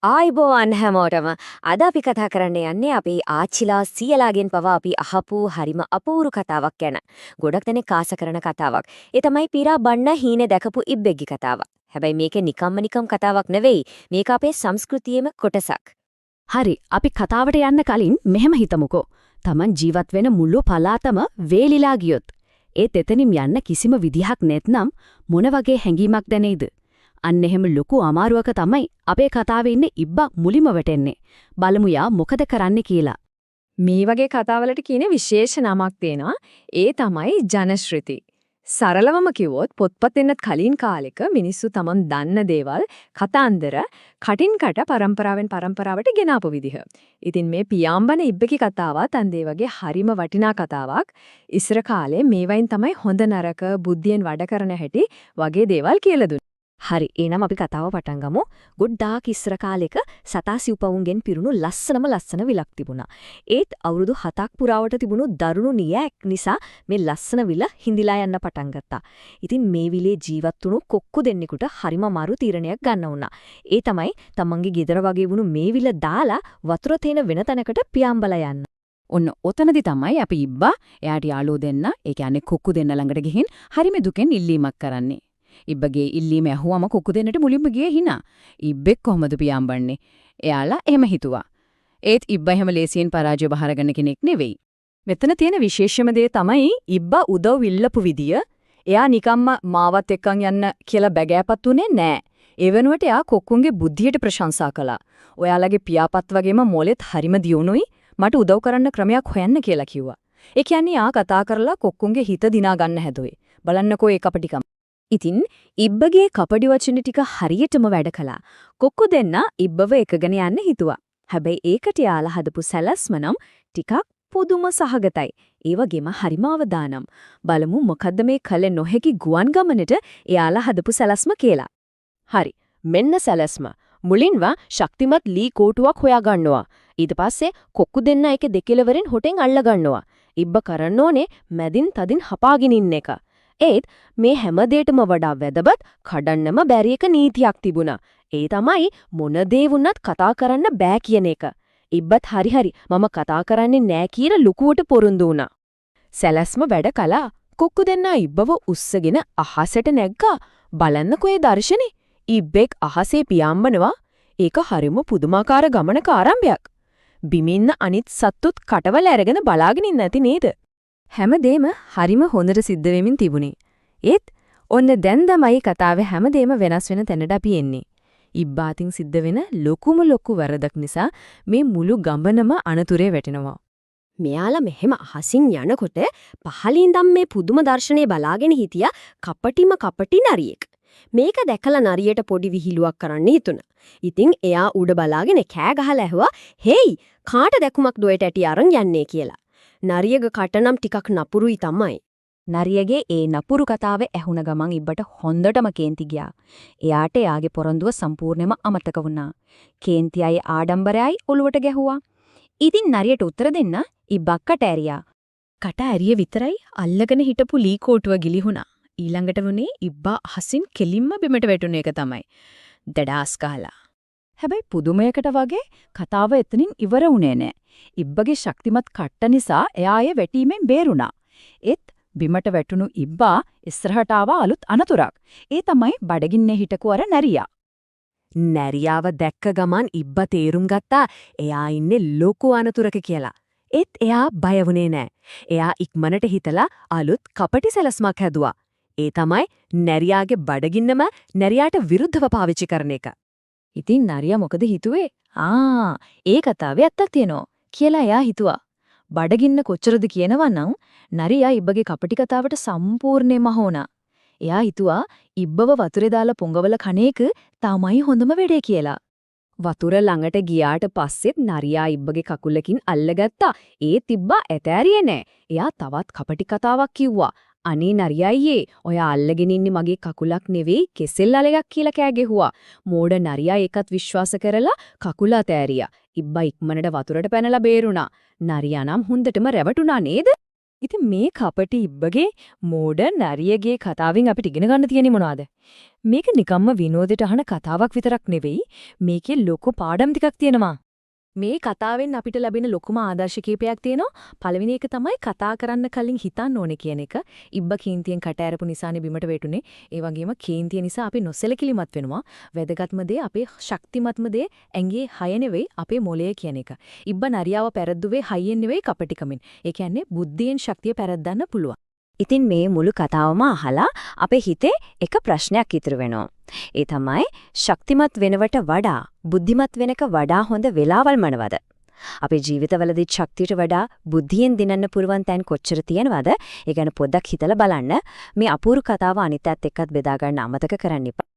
ආයිබෝවන් හැමෝටම අද අපි කතා කරන්න යන්නේ අපි ආච්චිලා සීයලාගෙන් පවා අපි අහපු හරිම අපූරු කතාවක් ගැන. ගොඩක් දෙනෙක් ආස කරන කතාවක්. ඒ තමයි පීරා බන්න හීනේ දැකපු ඉබ්බෙක්ගේ කතාව. හැබැයි මේක නිකම් කතාවක් නෙවෙයි. මේක අපේ සංස්කෘතියේම කොටසක්. හරි, අපි කතාවට යන්න කලින් මෙහෙම හිතමුකෝ. Taman ජීවත් වෙන මුළු පළාතම වේලිලා ගියොත් ඒත් එතනින් යන්න කිසිම විදිහක් නැත්නම් මොන වගේ හැඟීමක් දැනෙයිද? අන්න එහෙම ලොකු අමාරුවක තමයි අපේ කතාවේ ඉන්නේ ඉබ්බා මුලින්ම වැටෙන්නේ. බලමු යා මොකද කරන්නේ කියලා. මේ වගේ කතාවලට කියන විශේෂ නමක් තියෙනවා. ඒ තමයි ජනශ්‍රුති. සරලවම කිව්වොත් පොත්පත් එන්නත් කලින් කාලෙක මිනිස්සු තමන් දන්න දේවල් කතාන්දර කටින් කට පරම්පරාවෙන් පරම්පරාවට ගෙනාපු විදිහ. ඉතින් මේ පියාඹන ඉබ්බකි කතාවත් අන්දේ වගේ හරිම වටිනා කතාවක්. ඉස්සර කාලේ මේවයින් තමයි හොඳ නරක බුද්ධියෙන් වැඩ කරන හැටි වගේ දේවල් කියලා දුන්නේ. හරි, එහෙනම් අපි කතාව පටන් ගමු. ගොඩාක් ඉස්සර කාලෙක සතා සිව්පවුන්ගෙන් පිරුණු ලස්සන විලක් තිබුණා. ඒත් අවුරුදු 7ක් පුරාවට තිබුණු දරුණු නියැක් නිසා මේ ලස්සන විල හිඳිලා යන්න පටන් ගත්තා. ඉතින් මේ විලේ ජීවත් වුණු කොක්කු දෙන්නෙකුට හරිම මාරු තීරණයක් ගන්න වුණා. ඒ තමයි තමන්ගේ ගෙදර වගේ වුණු මේ විල දාලා වතුර තේන වෙන තැනකට පියාඹලා යන්න. ඔන්න ඔතනදි තමයි අපි ඉබ්බා එයාට යාළුවෝ දෙන්න, ඒ කියන්නේ කොක්කු දෙන්න ළඟට ගිහින් හරිම දුකෙන් ඉල්ලීමක් කරන්නේ. ඉබ්බගේ ඉල්ලීම ඇහුවම කොක්කු දෙන්නට මුලින්ම ගියේ hina. ඉබ්බෙක් කොහමද පියාඹන්නේ? එයාලා එහෙම හිතුවා. ඒත් ඉබ්බා එහෙම ලේසියෙන් පරාජය බහරගන්න කෙනෙක් නෙවෙයි. මෙතන තියෙන විශේෂම දේ තමයි ඉබ්බා උදව් ඉල්ලපු විදිය. එයා නිකම්ම මාවත් එක්කන් යන්න කියලා බැගෑපත් උනේ නෑ. ඒ වෙනුවට එයා කොක්කුන්ගේ බුද්ධියට ප්‍රශංසා කළා. ඔයාලගේ පියාපත් වගේම මොලෙත් හරිම දියුණුයි. මට උදව් කරන්න ක්‍රමයක් හොයන්න කියලා කිව්වා. ඒ කියන්නේ යා කතා කරලා කොක්කුන්ගේ හිත දිනා ගන්න හැදුවේ. බලන්නකෝ ඒ කපටිකම. ඉතින් ඉබ්බගේ කපටි වචන ටික හරියටම වැඩ කළා. කොක්කු දෙන්න ඉබ්බව එකගෙන යන්න හිතුවා. හැබැයි ඒකට යාලා හදපු සැලැස්ම නම් ටිකක් පුදුම සහගතයි. ඒ වගේම හරිම අවදානම්. බලමු මොකද්ද මේ කල නොහැකි ගුවන් ගමනට එයාලා හදපු සැලැස්ම කියලා. හරි. මෙන්න සැලැස්ම. මුලින්ම ශක්තිමත් ලී කෝටුවක් හොයා ගන්නවා. ඊට පස්සේ කොක්කු දෙන්න එක දෙකෙලවරින් හොටෙන් අල්ල ගන්නවා. ඉබ්බ කරන්න ඕනේ මැදින් තදින් හපාගෙන ඉන්න එක. ඒත් මේ හැම දෙයකටම වඩා වැදගත් කඩන්නම බැරි එක නීතියක් තිබුණා. ඒ තමයි මොන දේ වුණත් කතා කරන්න බෑ කියන එක. ඉබ්බත් හරි මම කතා කරන්නේ නෑ කියලා ලුකුවට පොරොන්දු වුණා. සැලැස්ම වැඩ කළා. කොක්කු දෙන්න ඉබ්බව උස්සගෙන අහසට නැග්ගා. බලන්නකෝ ඒ දර්ශනේ. ඉබ්බෙක් අහසේ පියාඹනවා. ඒක හරිම පුදුමාකාර ගමනක ආරම්භයක්. බිමින්න අනිත් සත්තුත් කටවල අරගෙන බලාගෙන ඉන්න ඇති නේද? හැමදේම හරිම හොඳට සිද්ධ වෙමින් තිබුණේ. ඒත් ඔන්න දැන් තමයි කතාවේ හැමදේම වෙනස් වෙන තැනට අපි එන්නේ. ඉබ්බාතින් සිද්ධ වෙන ලොකු වරදක් නිසා මේ මුළු ගඹනම අනතුරේ වැටෙනවා. මෙයාලා මෙහෙම අහසින් යනකොට පහලින් ඉඳන් මේ පුදුම දර්ශනේ බලාගෙන හිටියා කපටි නරියෙක්. මේක දැකලා නරියට පොඩි විහිළුවක් කරන්න හිතුණා. ඉතින් එයා උඩ බලාගෙන කෑ ගහලා ඇහුවා, "හේයි, කාට දැකුමක් දුවට ඇටි අරන් යන්නේ" කියලා. නරියගේ කටනම් ටිකක් නපුරුයි තමයි. නරියගේ ඒ නපුරු කතාව ඇහුණ ගමන් ඉබ්බට හොඳටම කේන්ති ගියා. එයාට එයාගේ පොරොන්දුව සම්පූර්ණයෙන්ම අමතක වුණා. කේන්තියයි ආඩම්බරයයි ඔලුවට ගැහුවා. ඉතින් නරියට උත්තර දෙන්න ඉබ්බා කට ඇරියා. කට ඇරිය විතරයි අල්ලගෙන හිටපු ලී කෝටුව ගිලිහුණා. ඊළඟට වුණේ ඉබ්බා අහසින් කෙලින්ම බිමට වැටුණ එක තමයි. දඩාස් ගහලා. හැබැයි පුදුමයකට වගේ කතාව එතනින් ඉවර වුණේ නෑ. ඉබ්බගේ ශක්තිමත් කට්ට නිසා එයා ආයේ වැටීමෙන් බේරුණා. ඒත් බිමට වැටුණු ඉබ්බා ඉස්සරහට ආවා අලුත් අනතුරක්. ඒ තමයි බඩගින්නේ හිටකු අර නැරියා. නැරියාව දැක්ක ගමන් ඉබ්බා තේරුම් ගත්තා එයා ඉන්නේ ලොකු අනතුරක කියලා. ඒත් එයා බය වුණේ නෑ. එයා ඉක්මනට හිතලා අලුත් කපටි සැලැස්මක් හැදුවා. ඒ තමයි නැරියාගේ බඩගින්නම නැරියාට විරුද්ධව පාවිච්චි කරන එක. ඉතින් නරියා මොකද හිතුවේ? ඒ කතාවේ ඇත්තක් තියෙනවා කියලා එයා හිතුවා. බඩගින්න කොච්චරද කියනවා නම් නරියා ඉබ්බගේ කපටි කතාවට සම්පූර්ණයෙන්ම හොනා. එයා හිතුවා ඉබ්බව වතුරේ දාලා පොඟවල කණේක තමයි හොඳම වෙඩේ කියලා. වතුර ළඟට ගියාට පස්සෙත් නරියා ඉබ්බගේ කකුලකින් අල්ලගත්තා. ඒත් ඉබ්බා ඇතෑරියේ නෑ. එයා තවත් කපටි කතාවක් කිව්වා. අනේ නරියයියේ ඔයා අල්ලගෙන ඉන්නේ මගේ කකුලක් නෙවෙයි කෙසෙල් අලයක් කියලා කෑ ගැහුවා. මෝඩ නරියා ඒකත් විශ්වාස කරලා කකුල අතෑරියා. ඉබ්බා ඉක්මනට වතුරට පැනලා බේරුණා. නරියා නම් හුඳටම රැවටුණා නේද? ඉතින් මේ කපටි ඉබ්බගේ මෝඩර්න් නරියගේ කතාවෙන් අපිට ඉගෙන ගන්න තියෙන්නේ මොනවද? මේක නිකම්ම විනෝදයට අහන කතාවක් විතරක් නෙවෙයි. මේකේ ලොකු පාඩම් ටිකක් තියෙනවා. මේ කතාවෙන් අපිට ලැබෙන ලොකුම ආදර්ශ කීපයක් තියෙනවා. පළවෙනි එක තමයි කතා කරන්න කලින් හිතන්න ඕනේ කියන එක. ඉබ්බ කේන්තියෙන් කට ඇරපු නිසානේ බිමට වැටුනේ. ඒ වගේම කේන්තිය නිසා අපි නොසැලකිලිමත් වෙනවා. වැදගත්ම දේ අපේ ශක්තිමත්ම දේ ඇඟේ හය නෙවෙයි අපේ මොළය කියන එක. ඉබ්බ නරියාව පැරද්දුවේ හයියෙන් නෙවෙයි කපටිකමින්. ඒ කියන්නේ බුද්ධියෙන් ශක්තිය පැරද්දන්න පුළුවන්. ඉතින් මේ මුළු කතාවම අහලා අපේ හිතේ එක ප්‍රශ්නයක් ඉතුරු වෙනවා. ඒ තමයි ශක්තිමත් වෙනවට වඩා බුද්ධිමත් වෙනක වඩා හොඳ වෙලාවල් මොනවද? අපේ ජීවිතවලදී ශක්තියට වඩා බුද්ධියෙන් දිනන්න පුරවන් තැන් කොච්චර තියෙනවද? ඒ ගැන පොඩ්ඩක් හිතලා බලන්න. මේ අපූර්ව කතාව අනිත් පැත්ත එක්කත් බෙදා ගන්න අමතක කරන්න එපා.